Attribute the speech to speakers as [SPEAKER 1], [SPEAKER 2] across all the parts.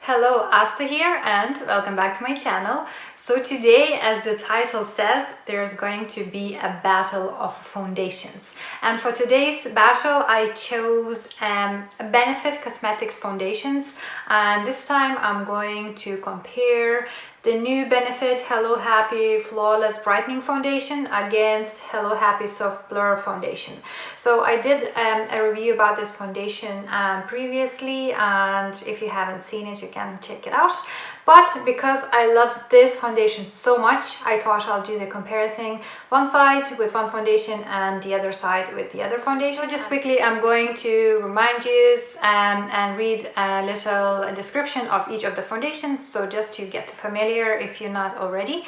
[SPEAKER 1] Hello, Asta here and welcome back to my channel. So today, as the title says, there's going to be a battle of foundations. And for today's battle, I chose Benefit Cosmetics foundations. And this time I'm going to compare the new Benefit Hello Happy Flawless Brightening Foundation against Hello Happy Soft Blur Foundation. So I did a review about this foundation previously, and if you haven't seen it, you can check it out. But because I love this foundation so much, I thought I'll do the comparison, one side with one foundation and the other side with the other foundation. So just quickly, I'm going to remind you and read a little description of each of the foundations, so just to get familiar if you're not already.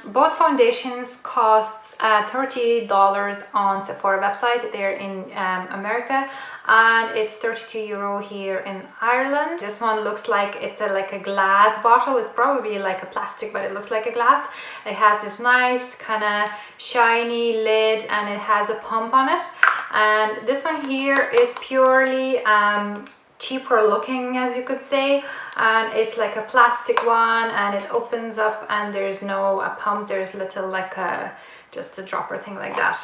[SPEAKER 1] Both foundations cost $30 on Sephora website. They're in America, and it's €32 here in Ireland. This one looks like it's like a glass bottle. It's probably like a plastic, but it looks like a glass. It has this nice kind of shiny lid and it has a pump on it. And this one here is purely cheaper looking, as you could say, and it's like a plastic one, and it opens up and there's no pump. There's little like just a dropper thing like that.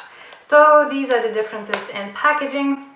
[SPEAKER 1] So these are the differences in packaging.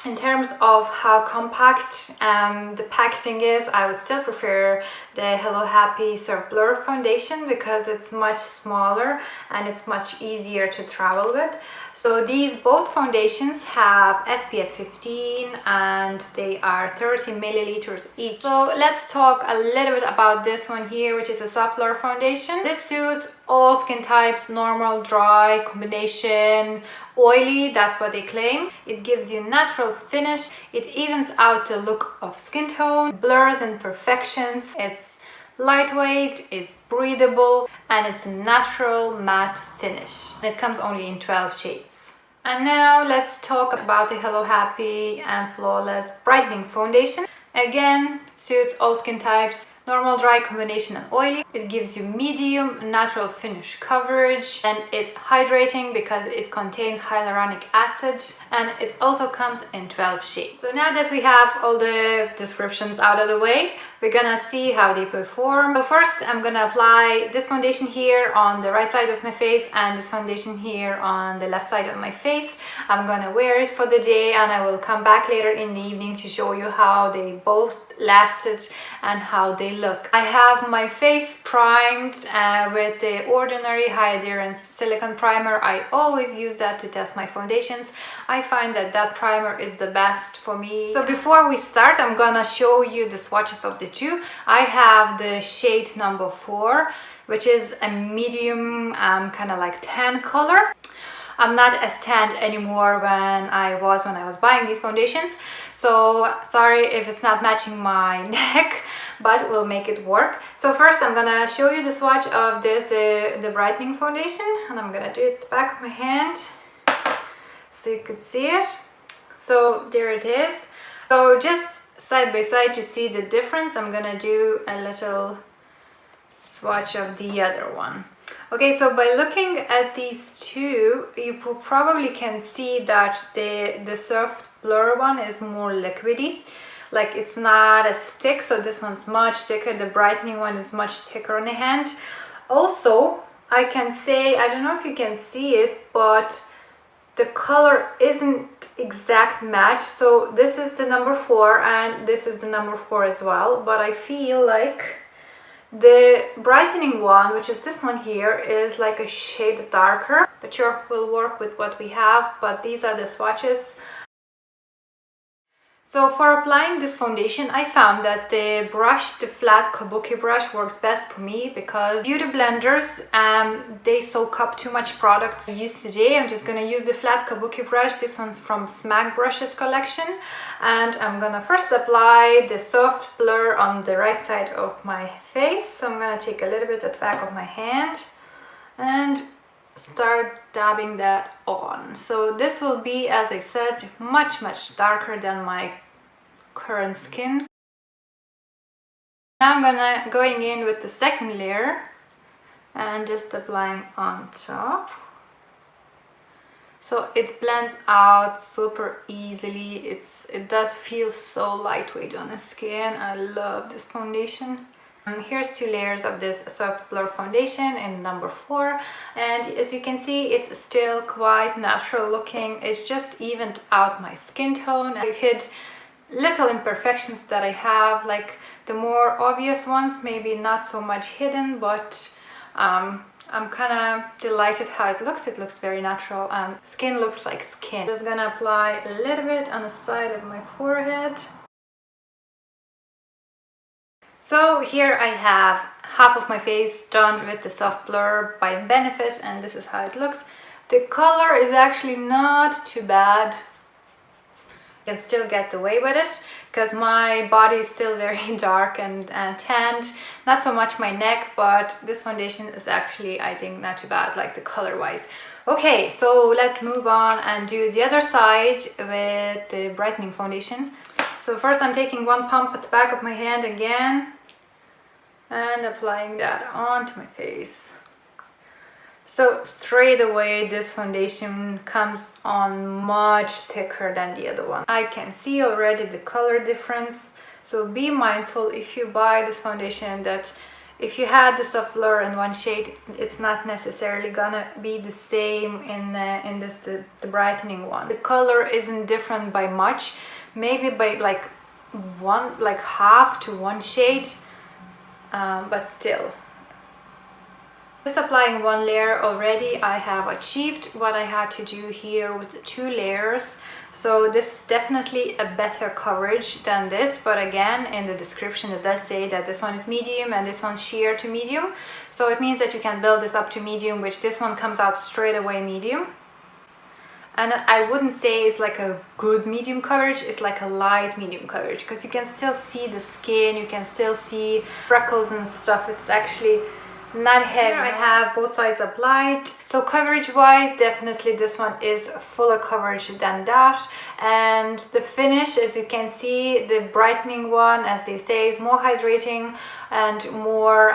[SPEAKER 1] In terms of how compact the packaging is, I would still prefer the Hello Happy Soft Blur foundation because it's much smaller and it's much easier to travel with. So these both foundations have SPF 15 and they are 30 milliliters each. So let's talk a little bit about this one here, which is a Soft Blur foundation. This suits all skin types: normal, dry, combination, oily, that's what they claim. It gives you natural finish. It evens out the look of skin tone, blurs imperfections. It's lightweight, it's breathable, and it's a natural matte finish. It comes only in 12 shades. And now let's talk about the Hello Happy and Flawless Brightening Foundation. Again, suits all skin types: normal, dry, combination, and oily. It gives you medium natural finish coverage, and it's hydrating because it contains hyaluronic acid, and it also comes in 12 shades. So now that we have all the descriptions out of the way, we're gonna see how they perform. So first, I'm gonna apply this foundation here on the right side of my face and this foundation here on the left side of my face. I'm gonna wear it for the day, and I will come back later in the evening to show you how they both lasted and how they look. I have my face primed with the Ordinary High Adherence Silicone Primer. I always use that to test my foundations. I find that that primer is the best for me. So before we start, I'm gonna show you the swatches of the two. I have the shade number 4, which is a medium kind of like tan color. I'm not as tanned anymore when I was buying these foundations, so sorry if it's not matching my neck, but we'll make it work. So first I'm gonna show you the swatch of this, the brightening foundation, and I'm gonna do it at the back of my hand so you could see it. So there it is. So just side by side to see the difference, I'm gonna do a little swatch of the other one. Okay, so by looking at these two, you probably can see that the Soft Blur one is more liquidy. Like, it's not as thick, so this one's much thicker. The brightening one is much thicker on the hand. Also, I can say, I don't know if you can see it, but the color isn't exact match. So this is the number 4 and this is the number 4 as well, but I feel like the brightening one, which is this one here, is like a shade darker, but sure, we'll work with what we have. But these are the swatches. So for applying this foundation, I found that the brush, the flat kabuki brush, works best for me because beauty blenders, they soak up too much product to use today. I'm just gonna use the flat kabuki brush. This one's from Smack Brushes collection, and I'm gonna first apply the Soft Blur on the right side of my face. So I'm gonna take a little bit at the back of my hand and start dabbing that on. So this will be, as I said, much darker than my current skin. Now I'm going in with the second layer and just applying on top. So it blends out super easily. It does feel so lightweight on the skin. I love this foundation. Here's 2 layers of this soft blur foundation in number 4, and as you can see, it's still quite natural looking. It's just evened out my skin tone. I hid little imperfections that I have, like the more obvious ones, maybe not so much hidden, but I'm kind of delighted how it looks. It looks very natural and skin looks like skin. Just gonna apply a little bit on the side of my forehead. So here I have half of my face done with the soft blur by Benefit, and this is how it looks. The color is actually not too bad. I can still get away with it because my body is still very dark and tanned. Not so much my neck, but this foundation is actually, I think, not too bad, like the color wise. Okay, so let's move on and do the other side with the brightening foundation. So first I'm taking one pump at the back of my hand again and applying that onto my face. So straight away this foundation comes on much thicker than the other one. I can see already the color difference, so be mindful if you buy this foundation that if you had the soft blur in one shade, it's not necessarily gonna be the same in the brightening one. The color isn't different by much, maybe by like half to one shade, but still. Just applying one layer already, I have achieved what I had to do here with the 2 layers. So this is definitely a better coverage than this, but again, in the description it does say that this one is medium and this one's sheer to medium. So it means that you can build this up to medium, which this one comes out straight away medium. And I wouldn't say it's like a good medium coverage, it's like a light medium coverage, because you can still see the skin, you can still see freckles and stuff. It's actually not heavy. Here I have both sides applied. So coverage wise, definitely this one is fuller coverage than that. And the finish, as you can see, the brightening one, as they say, is more hydrating and more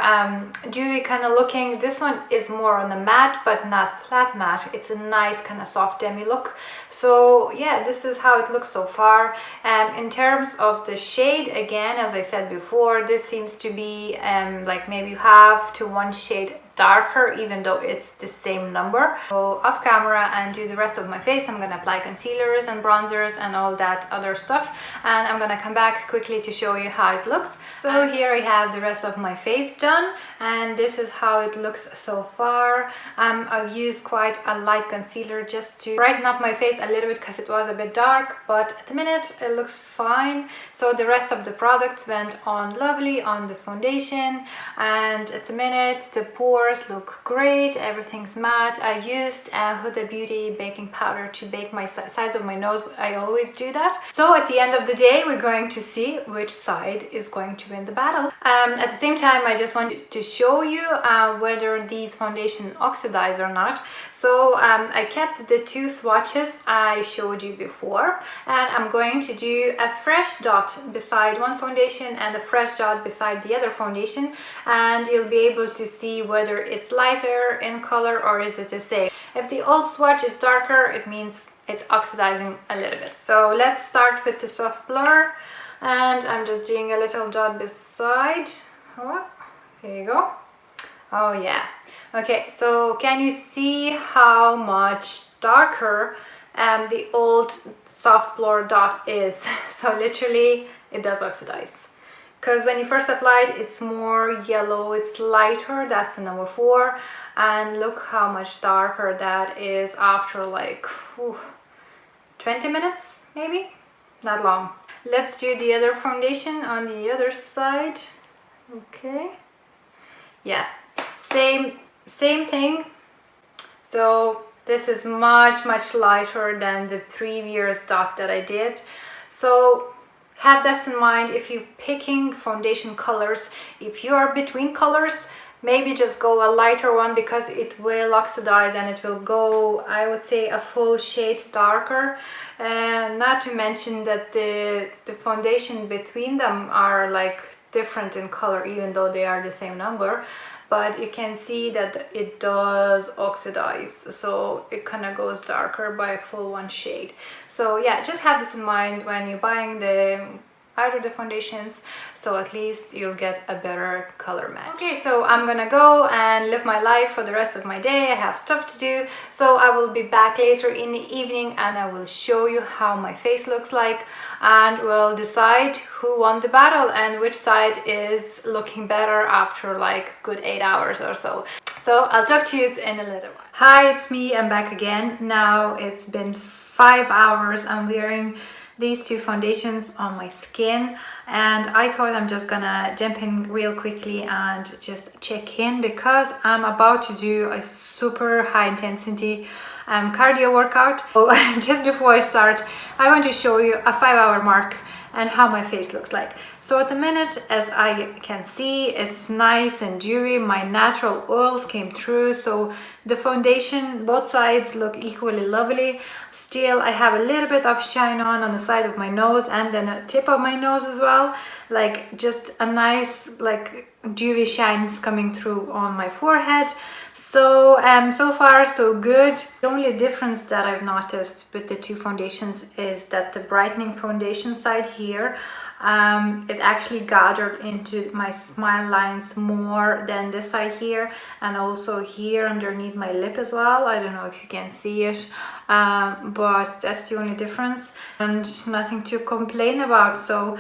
[SPEAKER 1] dewy kind of looking. This one is more on the matte, but not flat matte. It's a nice kind of soft demi look. So yeah, this is how it looks so far. In terms of the shade, again, as I said before, this seems to be like maybe half to one shade darker, even though it's the same number. Go off camera and do the rest of my face. I'm gonna apply concealers and bronzers and all that other stuff, and I'm gonna come back quickly to show you how it looks. So here I have the rest of my face done, and this is how it looks so far. I've used quite a light concealer just to brighten up my face a little bit because it was a bit dark, but at the minute it looks fine. So the rest of the products went on lovely on the foundation, and at the minute the pores look great, everything's matte. I used Huda Beauty baking powder to bake my sides of my nose, but I always do that. So at the end of the day, we're going to see which side is going to win the battle. At the same time, I just wanted to show you whether these foundation oxidize or not. So I kept the 2 swatches I showed you before, and I'm going to do a fresh dot beside one foundation and a fresh dot beside the other foundation, and you'll be able to see whether it's lighter in color or is it the same. If the old swatch is darker, it means it's oxidizing a little bit. So let's start with the soft blur, and I'm just doing a little dot beside. Oh, here you go. Oh yeah. Okay, so can you see how much darker the old soft blur dot is? So literally it does oxidize. Because when you first apply it, it's more yellow, it's lighter, that's the number 4. And look how much darker that is after like 20 minutes, maybe? Not long. Let's do the other foundation on the other side. Okay. Yeah, same thing. So this is much lighter than the previous dot that I did. So have this in mind if you're picking foundation colors. If you are between colors, maybe just go a lighter one because it will oxidize and it will go, I would say, a full shade darker. And not to mention that the foundation between them are like different in color, even though they are the same number. But you can see that it does oxidize, so it kind of goes darker by a full 1 shade. So yeah, just have this in mind when you're buying either the foundations, so at least you'll get a better color match. Okay, so I'm gonna go and live my life for the rest of my day. I have stuff to do, so I will be back later in the evening and I will show you how my face looks like, and we'll decide who won the battle and which side is looking better after like good 8 hours or so. So I'll talk to you in a little while. Hi, it's me, I'm back again. Now it's been 5 hours. I'm wearing these 2 foundations on my skin, and I thought I'm just gonna jump in real quickly and just check in because I'm about to do a super high intensity cardio workout. So just before I start, I want to show you a 5-hour mark and how my face looks like. So at the minute, as I can see, it's nice and dewy. My natural oils came through, so the foundation, both sides look equally lovely. Still, I have a little bit of shine on the side of my nose and then a tip of my nose as well, like just a nice like dewy shines coming through on my forehead. So so far so good. The only difference that I've noticed with the 2 foundations is that the brightening foundation side here, it actually gathered into my smile lines more than this side here, and also here underneath my lip as well. I don't know if you can see it, but that's the only difference and nothing to complain about. So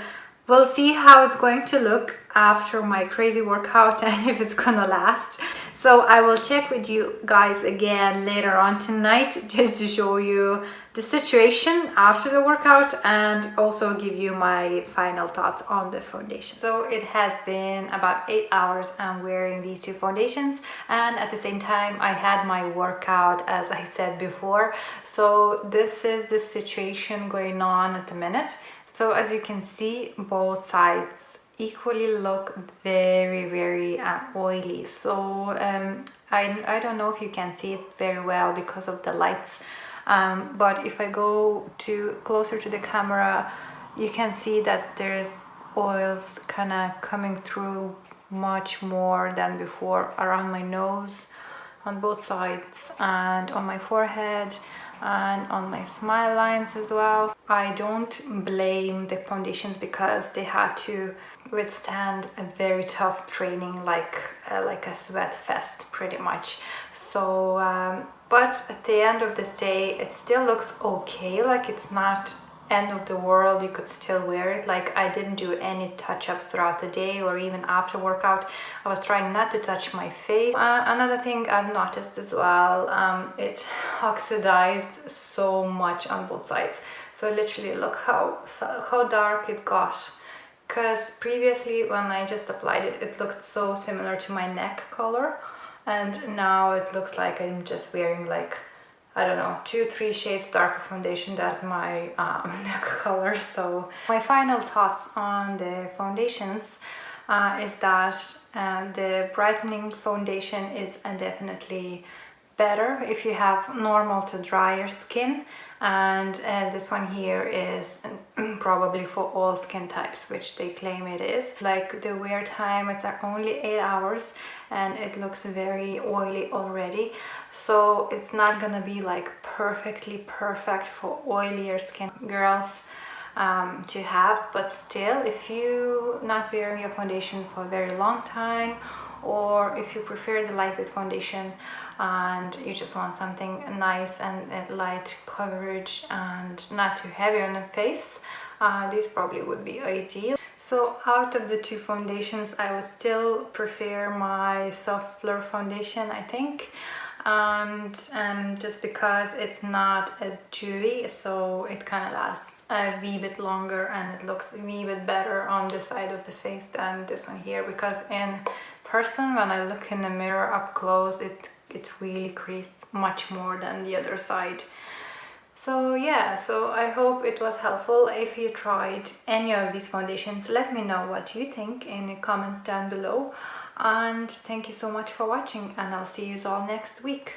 [SPEAKER 1] we'll see how it's going to look after my crazy workout and if it's gonna last. So I will check with you guys again later on tonight just to show you the situation after the workout and also give you my final thoughts on the foundation. So it has been about 8 hours I'm wearing these 2 foundations, and at the same time I had my workout, as I said before. So this is the situation going on at the minute. So as you can see, both sides equally look very oily. So I don't know if you can see it very well because of the lights, but if I go closer to the camera, you can see that there's oils kind of coming through much more than before around my nose, on both sides, and on my forehead and on my smile lines as well. I don't blame the foundations because they had to withstand a very tough training, like a sweat fest pretty much. So but at the end of this day it still looks okay, like it's not end of the world, you could still wear it. Like I didn't do any touch-ups throughout the day or even after workout. I was trying not to touch my face. Another thing I've noticed as well, it oxidized so much on both sides. So literally look how dark it got, because previously when I just applied it, it looked so similar to my neck color, and now it looks like I'm just wearing like, I don't know, 2-3 shades darker foundation than my neck color. So my final thoughts on the foundations is that the brightening foundation is definitely better if you have normal to drier skin, and this one here is probably for all skin types, which they claim it is. Like the wear time, it's only 8 hours and it looks very oily already, so it's not gonna be like perfectly perfect for oilier skin girls to have. But still, if you're not wearing your foundation for a very long time, or if you prefer the lightweight foundation and you just want something nice and light coverage and not too heavy on the face, this probably would be ideal. So out of the 2 foundations, I would still prefer my soft blur foundation, I think, and just because it's not as dewy, so it kind of lasts a wee bit longer and it looks a wee bit better on this side of the face than this one here, because in person, when I look in the mirror up close, it really creased much more than the other side. So yeah, so I hope it was helpful. If you tried any of these foundations, let me know what you think in the comments down below, and thank you so much for watching, and I'll see you all next week.